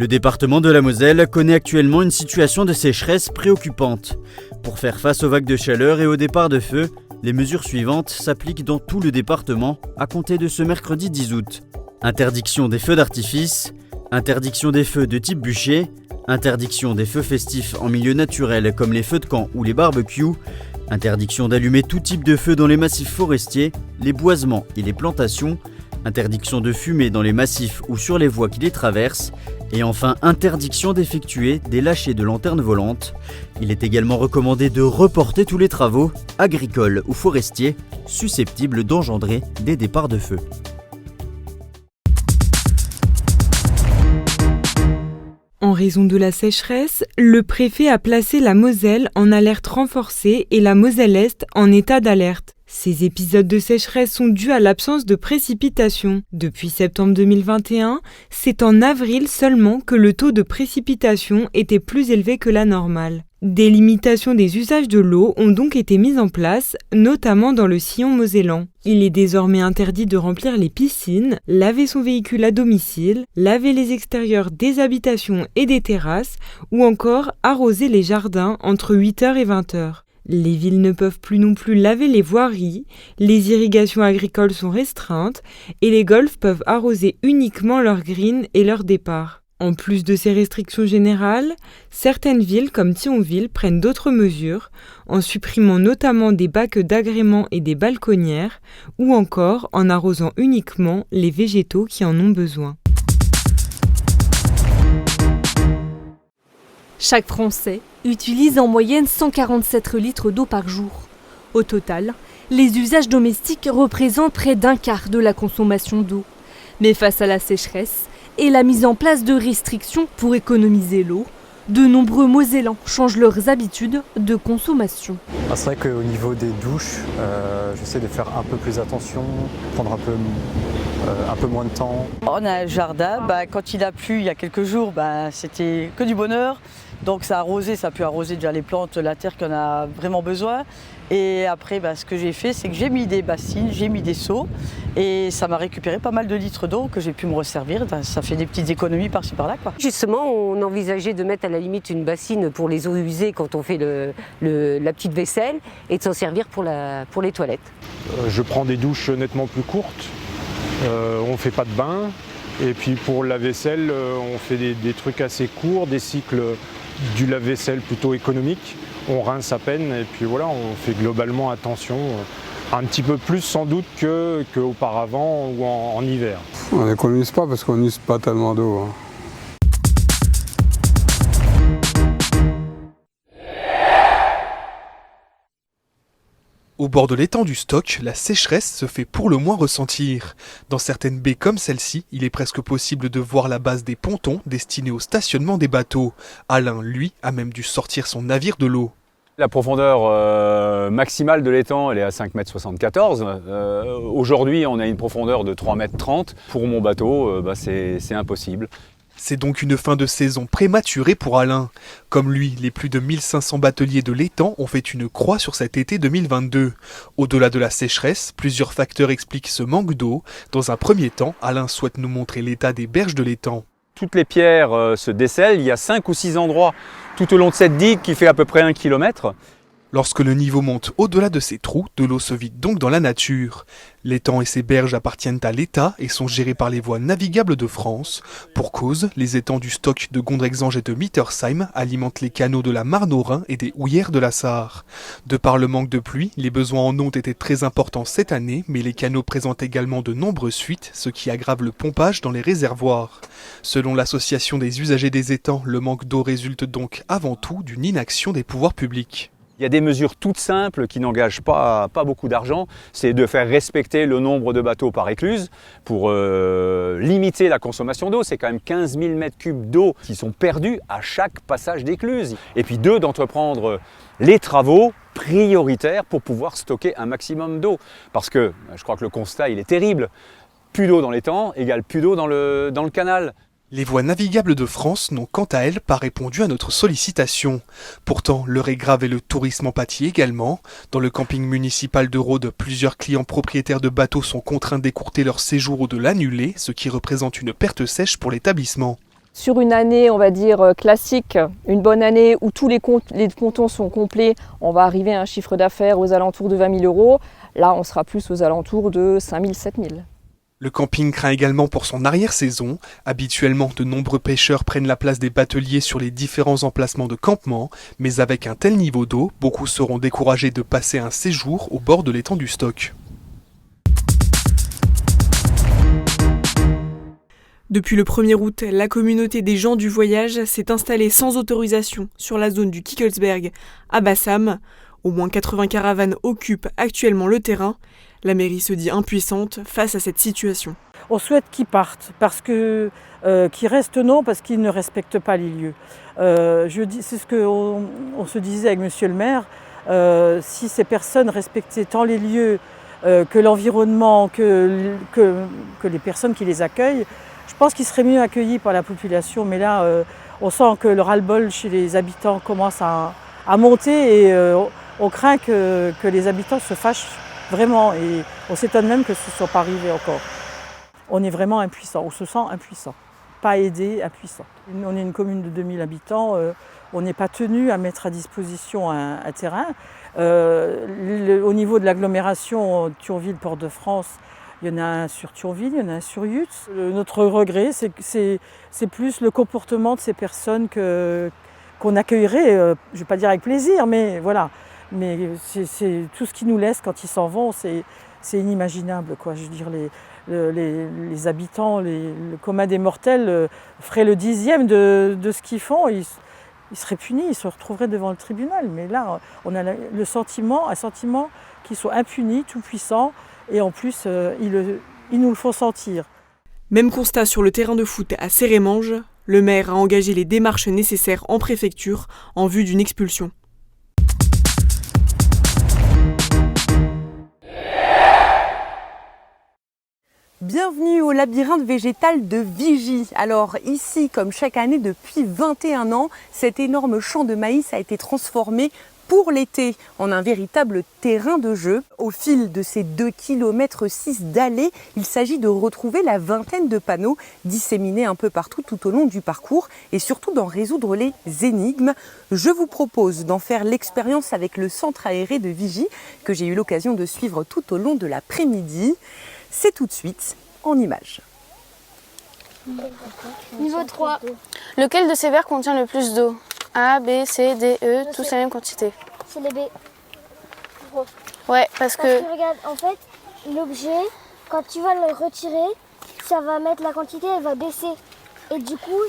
Le département de la Moselle connaît actuellement une situation de sécheresse préoccupante. Pour faire face aux vagues de chaleur et aux départs de feu, les mesures suivantes s'appliquent dans tout le département à compter de ce mercredi 10 août. Interdiction des feux d'artifice, interdiction des feux de type bûcher, interdiction des feux festifs en milieu naturel comme les feux de camp ou les barbecues, interdiction d'allumer tout type de feu dans les massifs forestiers, les boisements et les plantations, interdiction de fumer dans les massifs ou sur les voies qui les traversent, et enfin interdiction d'effectuer des lâchers de lanternes volantes. Il est également recommandé de reporter tous les travaux, agricoles ou forestiers, susceptibles d'engendrer des départs de feu. En raison de la sécheresse, le préfet a placé la Moselle en alerte renforcée et la Moselle-Est en état d'alerte. Ces épisodes de sécheresse sont dus à l'absence de précipitations. Depuis septembre 2021, c'est en avril seulement que le taux de précipitation était plus élevé que la normale. Des limitations des usages de l'eau ont donc été mises en place, notamment dans le sillon mosellan. Il est désormais interdit de remplir les piscines, laver son véhicule à domicile, laver les extérieurs des habitations et des terrasses, ou encore arroser les jardins entre 8h et 20h. Les villes ne peuvent plus non plus laver les voiries, les irrigations agricoles sont restreintes et les golfs peuvent arroser uniquement leurs greens et leurs départs. En plus de ces restrictions générales, certaines villes comme Thionville prennent d'autres mesures, en supprimant notamment des bacs d'agrément et des balconnières, ou encore en arrosant uniquement les végétaux qui en ont besoin. Chaque Français utilise en moyenne 147 litres d'eau par jour. Au total, les usages domestiques représentent près d'un quart de la consommation d'eau. Mais face à la sécheresse et la mise en place de restrictions pour économiser l'eau, de nombreux Mosellans changent leurs habitudes de consommation. C'est vrai qu'au niveau des douches, j'essaie de faire un peu plus attention, prendre un peu moins de temps. On a un jardin, quand il a plu il y a quelques jours, c'était que du bonheur. Donc ça a pu arroser déjà les plantes, la terre qu'on a vraiment besoin. Et après, ce que j'ai fait, c'est que j'ai mis des bassines, j'ai mis des seaux et ça m'a récupéré pas mal de litres d'eau que j'ai pu me resservir. Ça fait des petites économies par-ci par-là, quoi. Justement, on envisageait de mettre à la limite une bassine pour les eaux usées quand on fait la petite vaisselle et de s'en servir pour les toilettes. Je prends des douches nettement plus courtes, on ne fait pas de bain. Et puis pour la vaisselle, on fait des trucs assez courts, des cycles du lave-vaisselle plutôt économique. On rince à peine et puis voilà, on fait globalement attention, un petit peu plus sans doute qu'auparavant ou en hiver. On n'économise pas parce qu'on n'use pas tellement d'eau. Au bord de l'étang du Stock, la sécheresse se fait pour le moins ressentir. Dans certaines baies comme celle-ci, il est presque possible de voir la base des pontons destinés au stationnement des bateaux. Alain, lui, a même dû sortir son navire de l'eau. La profondeur maximale de l'étang, elle est à 5,74 m. Aujourd'hui, on a une profondeur de 3,30 m. Pour mon bateau, c'est impossible. C'est donc une fin de saison prématurée pour Alain. Comme lui, les plus de 1500 bateliers de l'étang ont fait une croix sur cet été 2022. Au-delà de la sécheresse, plusieurs facteurs expliquent ce manque d'eau. Dans un premier temps, Alain souhaite nous montrer l'état des berges de l'étang. Toutes les pierres se descellent, il y a 5 ou 6 endroits tout au long de cette digue qui fait à peu près 1 km. Lorsque le niveau monte au-delà de ces trous, de l'eau se vide donc dans la nature. L'étang et ses berges appartiennent à l'État et sont gérés par les voies navigables de France. Pour cause, les étangs du Stock de Gondrexange et de Mittersheim alimentent les canaux de la Marne au Rhin et des houillères de la Sarre. De par le manque de pluie, les besoins en eau étaient très importants cette année, mais les canaux présentent également de nombreuses fuites, ce qui aggrave le pompage dans les réservoirs. Selon l'association des usagers des étangs, le manque d'eau résulte donc avant tout d'une inaction des pouvoirs publics. Il y a des mesures toutes simples qui n'engagent pas beaucoup d'argent. C'est de faire respecter le nombre de bateaux par écluse pour limiter la consommation d'eau. C'est quand même 15 000 m3 d'eau qui sont perdus à chaque passage d'écluse. Et puis d'entreprendre les travaux prioritaires pour pouvoir stocker un maximum d'eau. Parce que je crois que le constat il est terrible. Plus d'eau dans l'étang égale plus d'eau dans le canal. Les voies navigables de France n'ont quant à elles pas répondu à notre sollicitation. Pourtant, l'heure est grave et le tourisme en pâtit également. Dans le camping municipal de Rhodes, plusieurs clients propriétaires de bateaux sont contraints d'écourter leur séjour ou de l'annuler, ce qui représente une perte sèche pour l'établissement. Sur une année, on va dire classique, une bonne année où tous les pontons sont complets, on va arriver à un chiffre d'affaires aux alentours de 20 000 €. Là, on sera plus aux alentours de 5 000, 7 000. Le camping craint également pour son arrière-saison. Habituellement, de nombreux pêcheurs prennent la place des bateliers sur les différents emplacements de campement, mais avec un tel niveau d'eau, beaucoup seront découragés de passer un séjour au bord de l'étang du Stock. Depuis le 1er août, la communauté des gens du voyage s'est installée sans autorisation sur la zone du Kickelsberg à Bassam. Au moins 80 caravanes occupent actuellement le terrain. La mairie se dit impuissante face à cette situation. On souhaite qu'ils partent, qu'ils restent non, parce qu'ils ne respectent pas les lieux. C'est ce qu'on se disait avec monsieur le maire. Si ces personnes respectaient tant les lieux que l'environnement, que les personnes qui les accueillent, je pense qu'ils seraient mieux accueillis par la population. Mais là, on sent que le ras-le-bol chez les habitants commence à monter et on craint que les habitants se fâchent vraiment. Et on s'étonne même que ce ne soit pas arrivé encore. On est vraiment impuissant, on se sent impuissant. Pas aidé, impuissant. On est une commune de 2000 habitants, on n'est pas tenu à mettre à disposition un terrain. Au niveau de l'agglomération Thionville-Port-de-France, il y en a un sur Thionville, il y en a un sur Yutz. Notre regret, c'est plus le comportement de ces personnes qu'on accueillerait, je ne vais pas dire avec plaisir, mais voilà. Mais c'est tout ce qu'ils nous laissent quand ils s'en vont, c'est inimaginable, quoi. Je veux dire, les habitants, le commun des mortels feraient le 10e de ce qu'ils font. Ils seraient punis, ils se retrouveraient devant le tribunal. Mais là, on a un sentiment qu'ils sont impunis, tout puissants, et en plus, ils nous le font sentir. Même constat sur le terrain de foot à Cérémange. Le maire a engagé les démarches nécessaires en préfecture en vue d'une expulsion. Bienvenue au labyrinthe végétal de Vigy. Alors ici, comme chaque année depuis 21 ans, cet énorme champ de maïs a été transformé pour l'été en un véritable terrain de jeu. Au fil de ces 2,6 km d'allées, il s'agit de retrouver la vingtaine de panneaux disséminés un peu partout tout au long du parcours et surtout d'en résoudre les énigmes. Je vous propose d'en faire l'expérience avec le centre aéré de Vigy que j'ai eu l'occasion de suivre tout au long de l'après-midi. C'est tout de suite en images. Niveau 3. Lequel de ces verres contient le plus d'eau? A, B, C, D, E, tous la même quantité. C'est les B. Gros. Ouais, parce que regarde, en fait, l'objet, quand tu vas le retirer, ça va mettre la quantité, elle va baisser. Et du coup,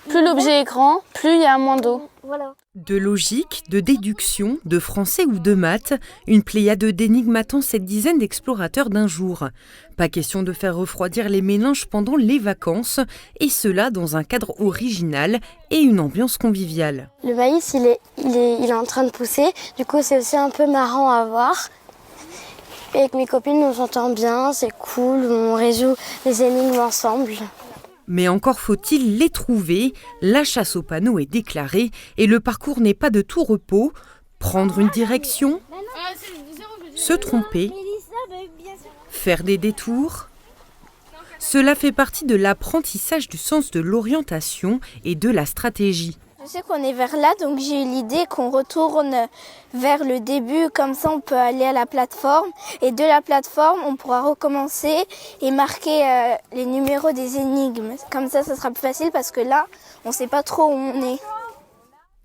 plus l'objet est grand, plus il y a moins d'eau. Voilà. De logique, de déduction, de français ou de maths, une pléiade d'énigmes attend cette dizaine d'explorateurs d'un jour. Pas question de faire refroidir les méninges pendant les vacances, et cela dans un cadre original et une ambiance conviviale. Le maïs, il est en train de pousser, du coup c'est aussi un peu marrant à voir. Et avec mes copines, on s'entend bien, c'est cool, on résout les énigmes ensemble. Mais encore faut-il les trouver, la chasse aux panneaux est déclarée et le parcours n'est pas de tout repos. Prendre une direction, se tromper, faire des détours. Cela fait partie de l'apprentissage du sens de l'orientation et de la stratégie. Je sais qu'on est vers là, donc j'ai eu l'idée qu'on retourne vers le début, comme ça on peut aller à la plateforme. Et de la plateforme, on pourra recommencer et marquer les numéros des énigmes. Comme ça sera plus facile parce que là, on ne sait pas trop où on est.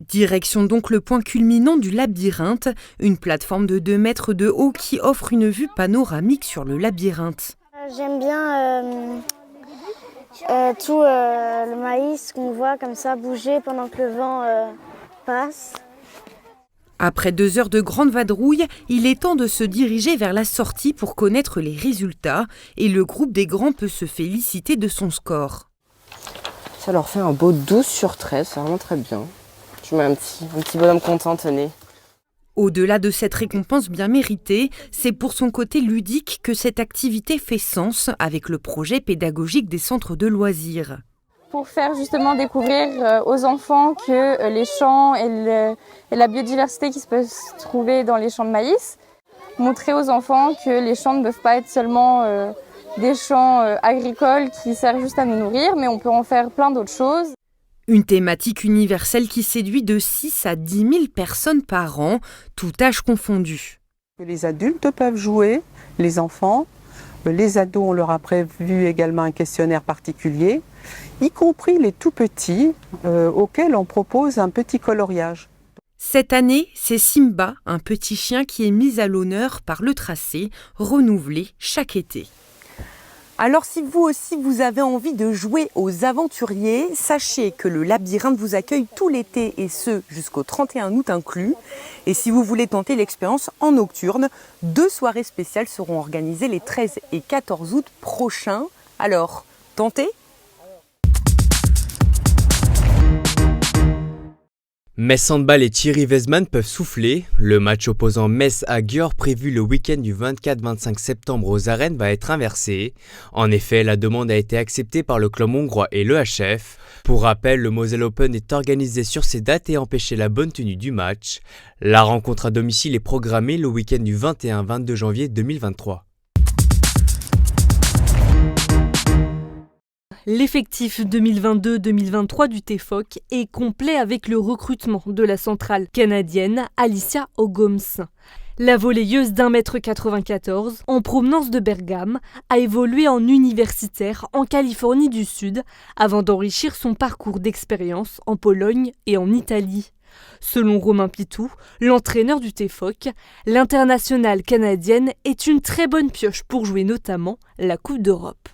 Direction donc le point culminant du labyrinthe, une plateforme de 2 mètres de haut qui offre une vue panoramique sur le labyrinthe. J'aime bien tout le maïs qu'on voit comme ça bouger pendant que le vent passe. Après 2 heures de grande vadrouille, il est temps de se diriger vers la sortie pour connaître les résultats et le groupe des grands peut se féliciter de son score. Ça leur fait un beau 12 sur 13, c'est vraiment très bien. Je mets un petit bonhomme content, tenez. Au-delà de cette récompense bien méritée, c'est pour son côté ludique que cette activité fait sens avec le projet pédagogique des centres de loisirs. Pour faire justement découvrir aux enfants que les champs et la biodiversité qui se peut se trouver dans les champs de maïs, montrer aux enfants que les champs ne peuvent pas être seulement des champs agricoles qui servent juste à nous nourrir, mais on peut en faire plein d'autres choses. Une thématique universelle qui séduit de 6 à 10 000 personnes par an, tout âge confondu. Les adultes peuvent jouer, les enfants, les ados, on leur a prévu également un questionnaire particulier, y compris les tout petits auxquels on propose un petit coloriage. Cette année, c'est Simba, un petit chien qui est mis à l'honneur par le tracé, renouvelé chaque été. Alors si vous aussi vous avez envie de jouer aux aventuriers, sachez que le labyrinthe vous accueille tout l'été et ce jusqu'au 31 août inclus. Et si vous voulez tenter l'expérience en nocturne, 2 soirées spéciales seront organisées les 13 et 14 août prochains. Alors, tentez! Metz Handball et Thierry Weisman peuvent souffler. Le match opposant Metz à Győr prévu le week-end du 24-25 septembre aux arènes va être inversé. En effet, la demande a été acceptée par le club hongrois et l'EHF. Pour rappel, le Moselle Open est organisé sur ces dates et empêcher la bonne tenue du match. La rencontre à domicile est programmée le week-end du 21-22 janvier 2023. L'effectif 2022-2023 du TFOC est complet avec le recrutement de la centrale canadienne Alicia Ogoms. La volleyeuse d'1,94 m en provenance de Bergame a évolué en universitaire en Californie du Sud avant d'enrichir son parcours d'expérience en Pologne et en Italie. Selon Romain Pitou, l'entraîneur du TFOC, l'internationale canadienne est une très bonne pioche pour jouer notamment la Coupe d'Europe.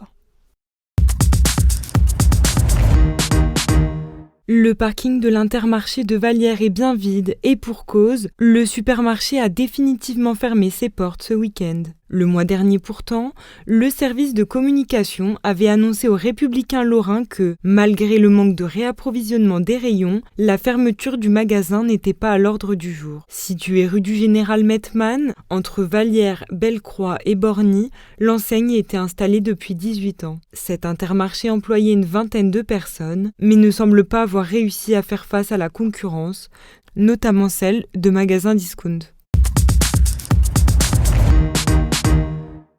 Le parking de l'Intermarché de Vallières est bien vide et pour cause, le supermarché a définitivement fermé ses portes ce week-end. Le mois dernier pourtant, le service de communication avait annoncé aux Républicains lorrains que, malgré le manque de réapprovisionnement des rayons, la fermeture du magasin n'était pas à l'ordre du jour. Situé rue du Général Mettmann, entre Vallières, Bellecroix et Borny, l'enseigne était installée depuis 18 ans. Cet Intermarché employait une vingtaine de personnes, mais ne semble pas avoir réussi à faire face à la concurrence, notamment celle de magasins discount.